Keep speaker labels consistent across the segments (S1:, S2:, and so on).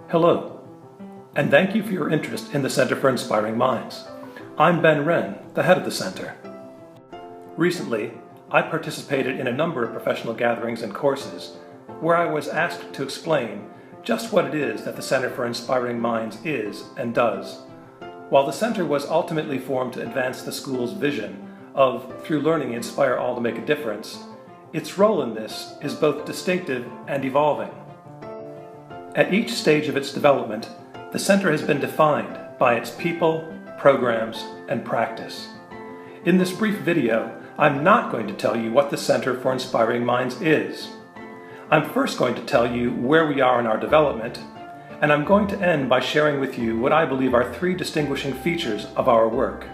S1: Hello, and thank you for your interest in the Center for Inspiring Minds. I'm Ben Wren, the head of the center. Recently, I participated in a number of professional gatherings and courses where I was asked to explain just what it is that the Center for Inspiring Minds is and does. While the center was ultimately formed to advance the school's vision of, through learning, inspire all to make a difference, its role in this is both distinctive and evolving. At each stage of its development, the center has been defined by its people, programs, and practice. In this brief video, I'm not going to tell you what the Center for Inspiring Minds is. I'm first going to tell you where we are in our development, and I'm going to end by sharing with you what I believe are three distinguishing features of our work.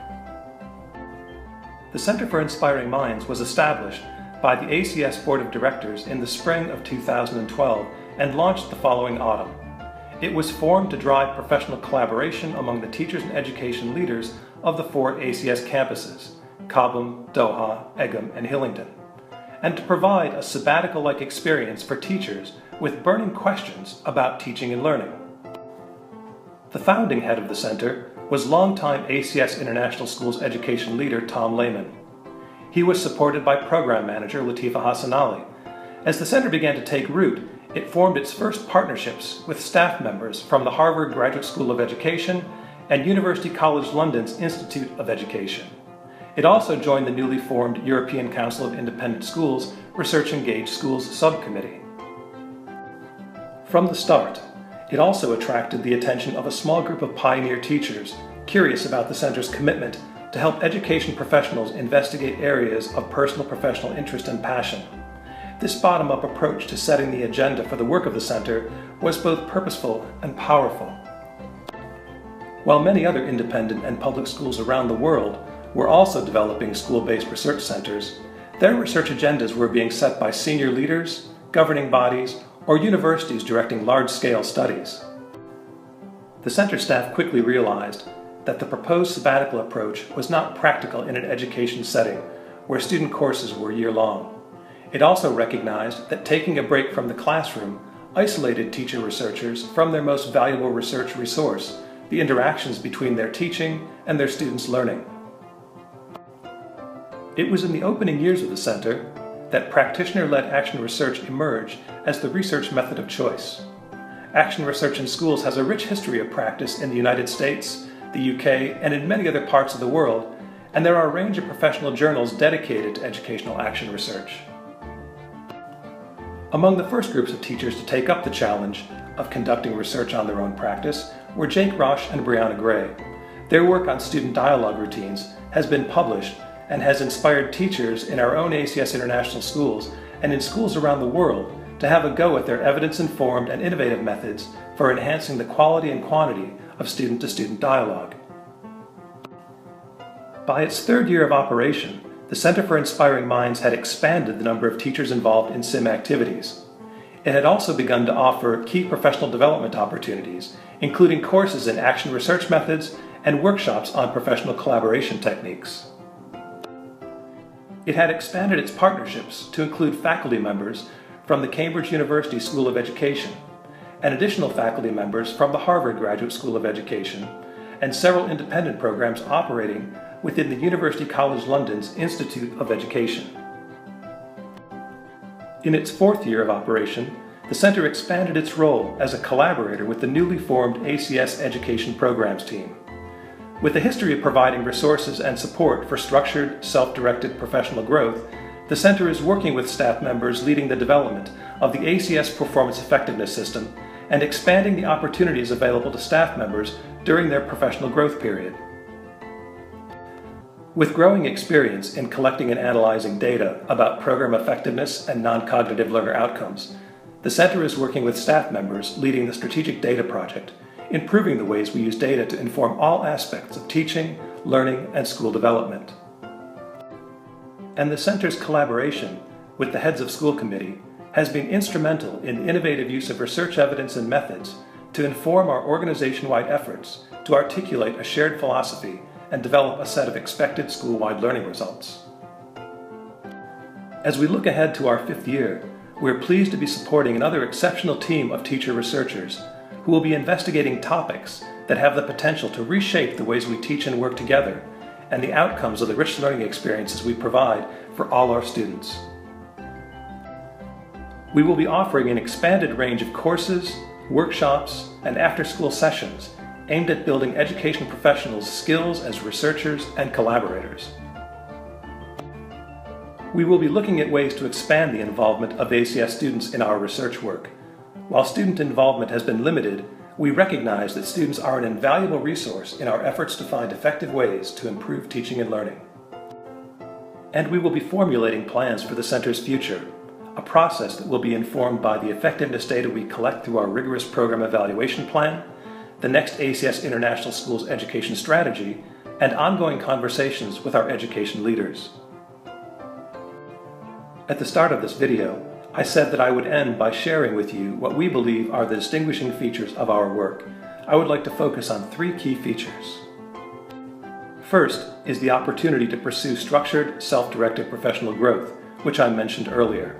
S1: The Center for Inspiring Minds was established by the ACS Board of Directors in the spring of 2012 and launched the following autumn. It was formed to drive professional collaboration among the teachers and education leaders of the 4 ACS campuses, Cobham, Doha, Egham, and Hillingdon, and to provide a sabbatical-like experience for teachers with burning questions about teaching and learning. The founding head of the center was longtime ACS International Schools education leader Tom Lehman. He was supported by program manager Latifa Hassan Ali. As the center began to take root, it formed its first partnerships with staff members from the Harvard Graduate School of Education and University College London's Institute of Education. It also joined the newly formed European Council of Independent Schools Research Engaged Schools Subcommittee. From the start, it also attracted the attention of a small group of pioneer teachers curious about the center's commitment to help education professionals investigate areas of personal professional interest and passion. This bottom-up approach to setting the agenda for the work of the center was both purposeful and powerful. While many other independent and public schools around the world were also developing school-based research centers, their research agendas were being set by senior leaders, governing bodies, or universities directing large-scale studies. The center staff quickly realized that the proposed sabbatical approach was not practical in an education setting where student courses were year-long. It also recognized that taking a break from the classroom isolated teacher researchers from their most valuable research resource, the interactions between their teaching and their students' learning. It was in the opening years of the center that practitioner-led action research emerged as the research method of choice. Action research in schools has a rich history of practice in the United States, the UK, and in many other parts of the world, and there are a range of professional journals dedicated to educational action research. Among the first groups of teachers to take up the challenge of conducting research on their own practice were Jake Rosh and Brianna Gray. Their work on student dialogue routines has been published and has inspired teachers in our own ACS International Schools and in schools around the world to have a go at their evidence-informed and innovative methods for enhancing the quality and quantity of student-to-student dialogue. By its third year of operation, the Center for Inspiring Minds had expanded the number of teachers involved in CIM activities. It had also begun to offer key professional development opportunities, including courses in action research methods and workshops on professional collaboration techniques. It had expanded its partnerships to include faculty members from the Cambridge University School of Education, and additional faculty members from the Harvard Graduate School of Education, and several independent programs operating within the University College London's Institute of Education. In its fourth year of operation, the center expanded its role as a collaborator with the newly formed ACS Education Programs team. With a history of providing resources and support for structured, self-directed professional growth, the center is working with staff members leading the development of the ACS Performance Effectiveness System and expanding the opportunities available to staff members during their professional growth period. With growing experience in collecting and analyzing data about program effectiveness and non-cognitive learner outcomes, the center is working with staff members leading the Strategic Data Project, improving the ways we use data to inform all aspects of teaching, learning, and school development. And the center's collaboration with the heads of school committee has been instrumental in the innovative use of research evidence and methods to inform our organization-wide efforts to articulate a shared philosophy and develop a set of expected school-wide learning results. As we look ahead to our 5th year, we're pleased to be supporting another exceptional team of teacher researchers who will be investigating topics that have the potential to reshape the ways we teach and work together and the outcomes of the rich learning experiences we provide for all our students. We will be offering an expanded range of courses, workshops, and after-school sessions aimed at building education professionals' skills as researchers and collaborators. We will be looking at ways to expand the involvement of ACS students in our research work. While student involvement has been limited, we recognize that students are an invaluable resource in our efforts to find effective ways to improve teaching and learning. And we will be formulating plans for the Center's future, a process that will be informed by the effectiveness data we collect through our rigorous program evaluation plan, the next ACS International Schools Education Strategy, and ongoing conversations with our education leaders. At the start of this video, I said that I would end by sharing with you what we believe are the distinguishing features of our work. I would like to focus on 3 key features. First is the opportunity to pursue structured, self-directed professional growth, which I mentioned earlier.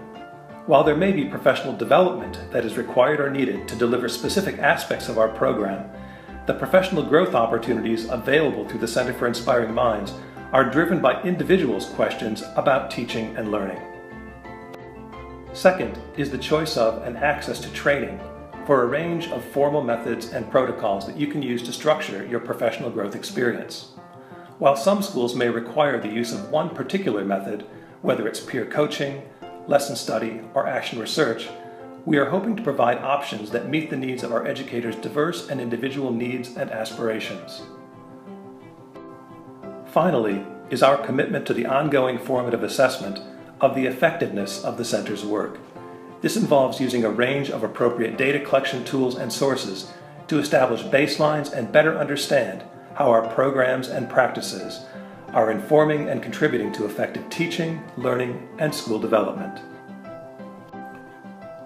S1: While there may be professional development that is required or needed to deliver specific aspects of our program, the professional growth opportunities available through the Center for Inspiring Minds are driven by individuals' questions about teaching and learning. Second is the choice of and access to training for a range of formal methods and protocols that you can use to structure your professional growth experience. While some schools may require the use of one particular method, whether it's peer coaching, lesson study, or action research, we are hoping to provide options that meet the needs of our educators' diverse and individual needs and aspirations. Finally is our commitment to the ongoing formative assessment of the effectiveness of the Center's work. This involves using a range of appropriate data collection tools and sources to establish baselines and better understand how our programs and practices are informing and contributing to effective teaching, learning, and school development.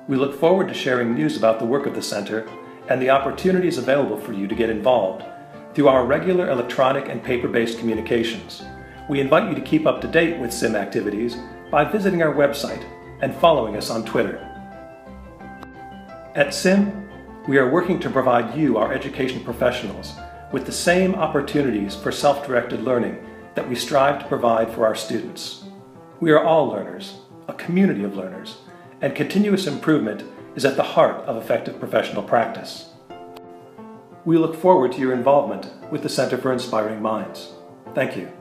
S1: We look forward to sharing news about the work of the Center and the opportunities available for you to get involved through our regular electronic and paper-based communications. We invite you to keep up to date with CIM activities by visiting our website and following us on Twitter. At CIM, we are working to provide you, our education professionals, with the same opportunities for self-directed learning that we strive to provide for our students. We are all learners, a community of learners, and continuous improvement is at the heart of effective professional practice. We look forward to your involvement with the Center for Inspiring Minds. Thank you.